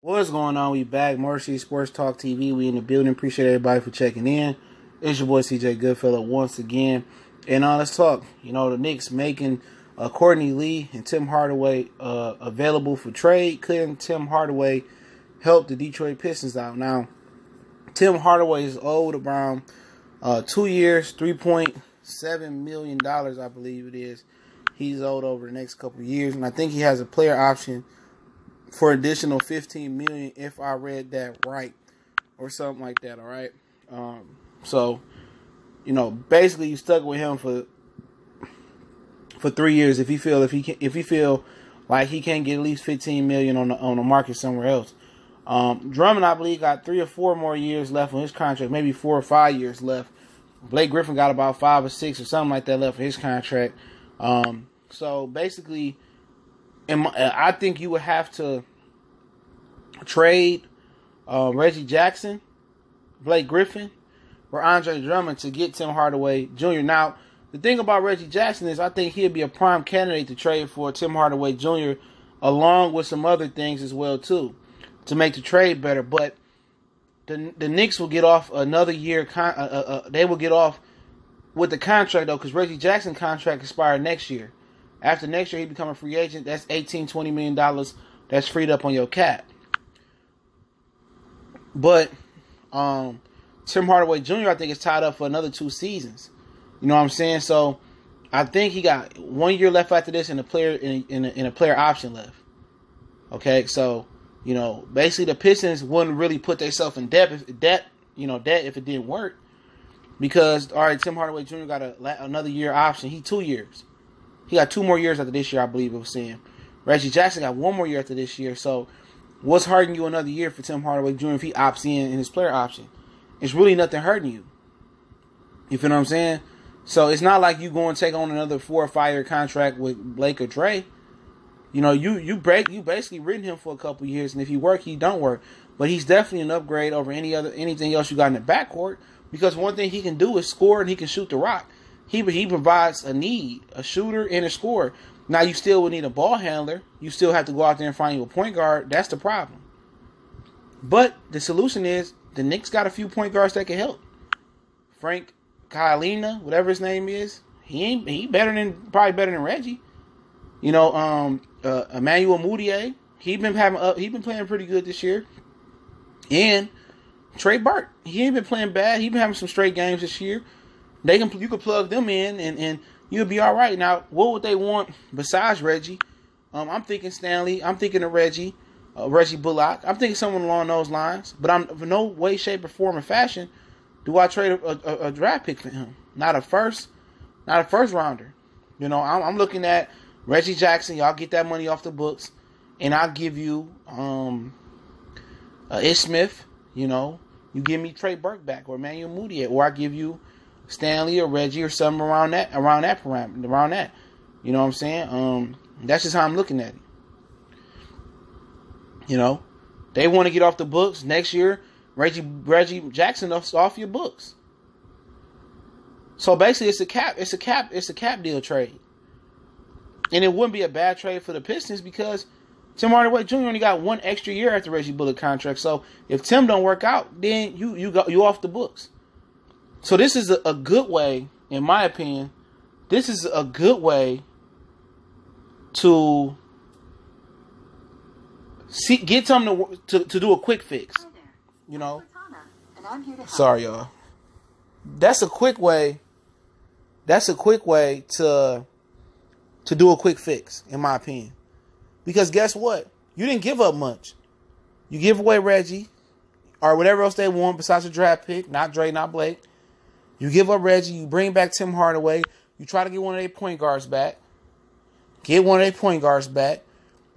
What's going on? We back. Mercy Sports Talk TV. We in the building. Appreciate everybody for checking in. It's your boy CJ Goodfellow once again. And let's talk. The Knicks making Courtney Lee and Tim Hardaway available for trade. Couldn't Tim Hardaway help the Detroit Pistons out? Now, Tim Hardaway is owed around 2 years, $3.7 million, I believe it is. He's owed over the next couple of years. And I think he has a player option for additional $15 million, if I read that right, or something like that. All right. So, basically, you stuck with him for 3 years if he feel like he can't get at least $15 million on the market somewhere else. Drummond, I believe, got 3 or 4 more years left on his contract, maybe 4 or 5 years left. Blake Griffin got about 5 or 6 or something like that left for his contract. So basically, I think you would have to trade Reggie Jackson, Blake Griffin, or Andre Drummond to get Tim Hardaway Jr. Now, the thing about Reggie Jackson is I think he'd be a prime candidate to trade for Tim Hardaway Jr. along with some other things as well too to make the trade better. But the Knicks will get off another year. They will get off with the contract though, because Reggie Jackson's contract expired next year. After next year, he become a free agent. That's $20 million that's freed up on your cap. But Tim Hardaway Jr., I think, is tied up for another 2 seasons. You know what I'm saying? So I think he got 1 year left after this, and a player option left. Okay, so basically the Pistons wouldn't really put themselves in debt if it didn't work, because all right, Tim Hardaway Jr. got another year option. He 2 years. He got 2 more years after this year, I believe it was saying. Reggie Jackson got 1 more year after this year. So what's hurting you another year for Tim Hardaway Jr. if he opts in his player option? It's really nothing hurting you. You feel what I'm saying? So it's not like you go and take on another 4 or 5 year contract with Blake or Dre. You basically written him for a couple years, and if he work, he don't work. But he's definitely an upgrade over anything else you got in the backcourt, because one thing he can do is score, and he can shoot the rock. He provides a shooter and a scorer. Now, you still would need a ball handler. You still have to go out there and find you a point guard. That's the problem. But the solution is the Knicks got a few point guards that can help. Frank Kylina, whatever his name is, he probably better than Reggie. Emmanuel Mudiay, he been playing pretty good this year. And Trey Burke, he ain't been playing bad. He been having some straight games this year. You could plug them in and you'll be all right. Now, what would they want besides Reggie? I'm thinking Stanley. I'm thinking of Reggie Bullock. I'm thinking someone along those lines. But I'm in no way, shape, or form, or fashion do I trade a draft pick for him. Not a first rounder. I'm looking at Reggie Jackson. Y'all get that money off the books, and I'll give you Ish Smith. You give me Trey Burke back, or Emmanuel Mudiay, or I give you Stanley or Reggie or something around that parameter. You know what I'm saying? That's just how I'm looking at it. They want to get off the books next year. Reggie Jackson off your books. So basically, it's a cap deal trade, and it wouldn't be a bad trade for the Pistons because Tim Hardaway Jr. only got 1 extra year after Reggie Bullock contract. So if Tim don't work out, then you off the books. So this is a good way, in my opinion. This is a good way to get something to do a quick fix. Sorry, y'all. That's a quick way. That's a quick way to do a quick fix, in my opinion. Because guess what? You didn't give up much. You give away Reggie or whatever else they want besides a draft pick, not Dre, not Blake. You give up Reggie. You bring back Tim Hardaway. You try to get one of their point guards back.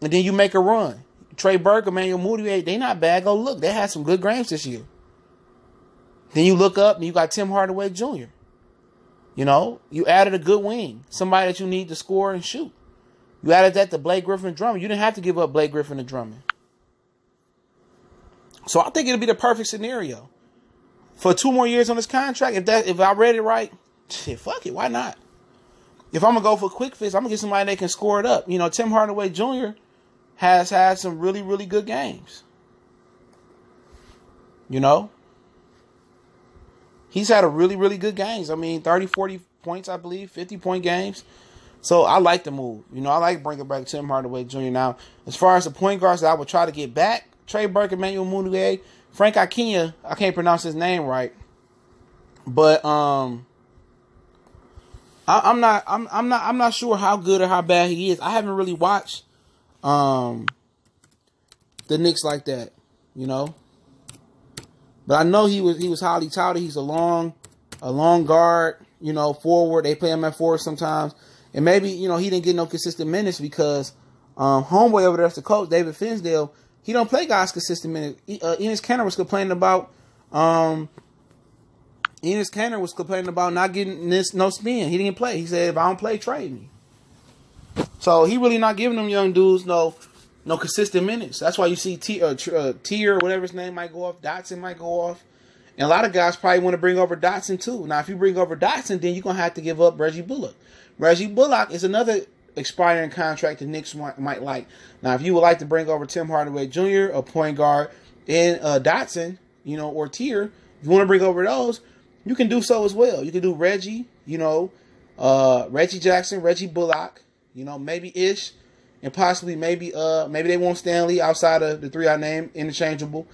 And then you make a run. Trey Burke, Emmanuel Mudiay, they not bad. Go look. They had some good games this year. Then you look up and you got Tim Hardaway Jr. You added a good wing. Somebody that you need to score and shoot. You added that to Blake Griffin and Drummond. You didn't have to give up Blake Griffin and Drummond. So I think it'll be the perfect scenario. For 2 more years on this contract, if I read it right, shit, fuck it, why not? If I'm going to go for a quick fix, I'm going to get somebody that can score it up. Tim Hardaway Jr. has had some really, really good games. You know? He's had a really, really good games. I mean, 30, 40 points, I believe, 50-point games. So I like the move. You know, I like bringing back Tim Hardaway Jr. Now, as far as the point guards that I would try to get back, Trey Burke, Emmanuel Mudiay, Frank Akina, I can't pronounce his name right. But I'm not sure how good or how bad he is. I haven't really watched the Knicks like that, you know. But I know he was highly touted. He's a long guard, you know, forward. They play him at forward sometimes. And maybe, you know, he didn't get no consistent minutes because homeboy over there, the coach, David Finsdale, he don't play guys consistent minutes. Enes Kanter was complaining about not getting no spin. He didn't play. He said, if I don't play, trade me. So he really not giving them young dudes no consistent minutes. That's why you see Tier, whatever his name might go off, Dotson might go off. And a lot of guys probably want to bring over Dotson too. Now, if you bring over Dotson, then you're going to have to give up Reggie Bullock. Reggie Bullock is another expiring contract the Knicks might like. Now, if you would like to bring over Tim Hardaway Jr., a point guard, and Dotson, you know, or Tier, if you want to bring over those, you can do so as well. You can do Reggie, you know, Reggie Jackson, Reggie Bullock, you know, maybe Ish, and possibly maybe they want Stanley outside of the three I named, interchangeable.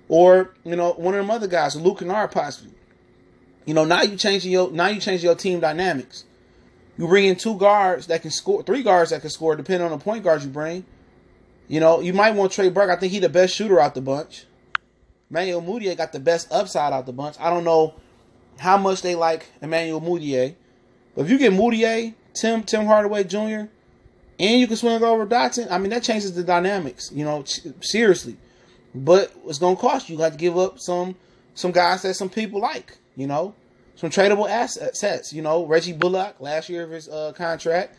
Or, you know, one of them other guys, Luke Kennard possibly. You know, now you changing your team dynamics. You bring in 2 guards that can score, 3 guards that can score, depending on the point guards you bring. You know, you might want Trey Burke. I think he's the best shooter out the bunch. Emmanuel Mudiay got the best upside out the bunch. I don't know how much they like Emmanuel Mudiay. But if you get Mudiay, Tim Hardaway Jr., and you can swing over Dotson, I mean, that changes the dynamics, you know, seriously. But it's going to cost you. You got to give up some guys that some people like, you know. Some tradable assets, you know. Reggie Bullock, last year of his contract.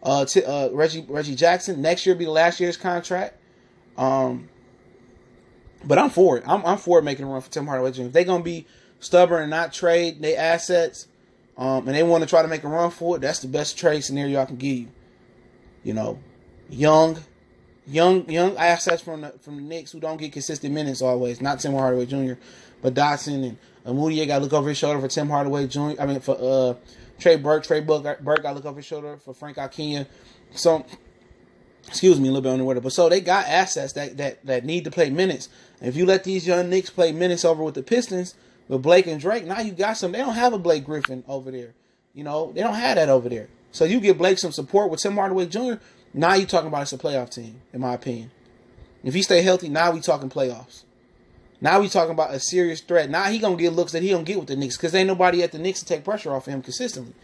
Reggie Jackson, next year will be the last year's contract. But I'm for it. I'm for it making a run for Tim Hardaway Jr. If they're going to be stubborn and not trade their assets, and they want to try to make a run for it, that's the best trade scenario I can give you. You know, young assets from the Knicks who don't get consistent minutes always. Not Tim Hardaway Jr., but Dotson and Moody got to look over his shoulder for Tim Hardaway Jr. I mean, for Trey Burke. Trey Burke got to look over his shoulder for Frank Akina. So, excuse me, a little bit on the word. But so they got assets that need to play minutes. And if you let these young Knicks play minutes over with the Pistons, with Blake and Drake, now you got some. They don't have a Blake Griffin over there. You know, they don't have that over there. So you give Blake some support with Tim Hardaway Jr., now you're talking about it's a playoff team, in my opinion. If he stay healthy, now we talking playoffs. Now we talking about a serious threat. Now he going to get looks that he don't get with the Knicks because ain't nobody at the Knicks to take pressure off of him consistently.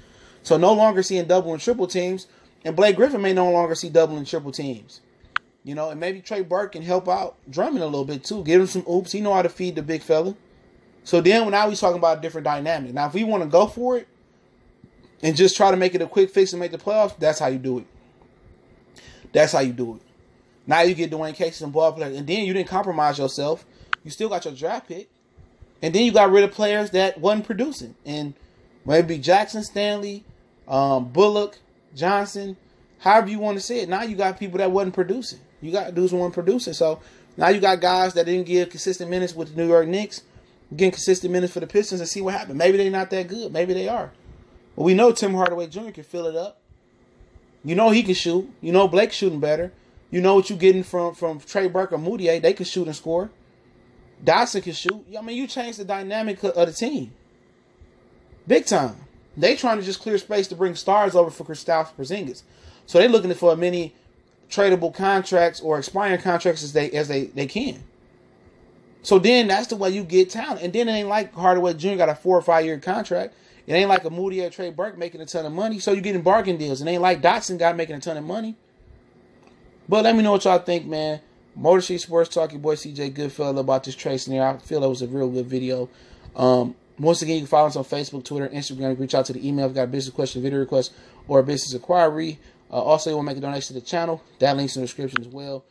So no longer seeing double and triple teams, and Blake Griffin may no longer see double and triple teams. You know, and maybe Trey Burke can help out Drummond a little bit too. Give him some oops. He know how to feed the big fella. So then now we talking about a different dynamic. Now if we want to go for it and just try to make it a quick fix and make the playoffs, that's how you do it. That's how you do it. Now you get Dwayne Casey and ball players. And then you didn't compromise yourself. You still got your draft pick. And then you got rid of players that wasn't producing. And maybe Jackson, Stanley, Bullock, Johnson, however you want to say it. Now you got people that wasn't producing. You got dudes who weren't producing. So now you got guys that didn't give consistent minutes with the New York Knicks, getting consistent minutes for the Pistons and see what happened. Maybe they're not that good. Maybe they are. But we know Tim Hardaway Jr. can fill it up. You know he can shoot. You know Blake's shooting better. You know what you're getting from Trey Burke or Mudiay. They can shoot and score. Dotson can shoot. I mean, you change the dynamic of the team. Big time. They trying to just clear space to bring stars over for Kristaps Porzingis. So they're looking for as many tradable contracts or expiring contracts as they can. So then that's the way you get talent. And then it ain't like Hardaway Jr. got a 4 or 5 year contract. It ain't like a Moody or Trey Burke making a ton of money. So you're getting bargain deals. It ain't like Dotson got making a ton of money. But let me know what y'all think, man. Motor Street Sports Talk, your boy CJ Goodfellow about this trade scenario. I feel it was a real good video. Once again, you can follow us on Facebook, Twitter, Instagram. Reach out to the email if you got a business question, video request, or a business inquiry. Also, you want to make a donation to the channel. That link's in the description as well.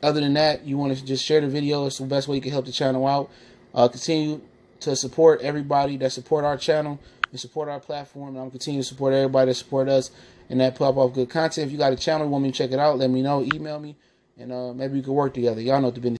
Other than that, you want to just share the video. It's the best way you can help the channel out. Continue to support everybody that support our channel and support our platform. And I'm continuing to support everybody that support us and that pop off good content. If you got a channel, you want me to check it out, let me know. Email me, and maybe we can work together. Y'all know what the business.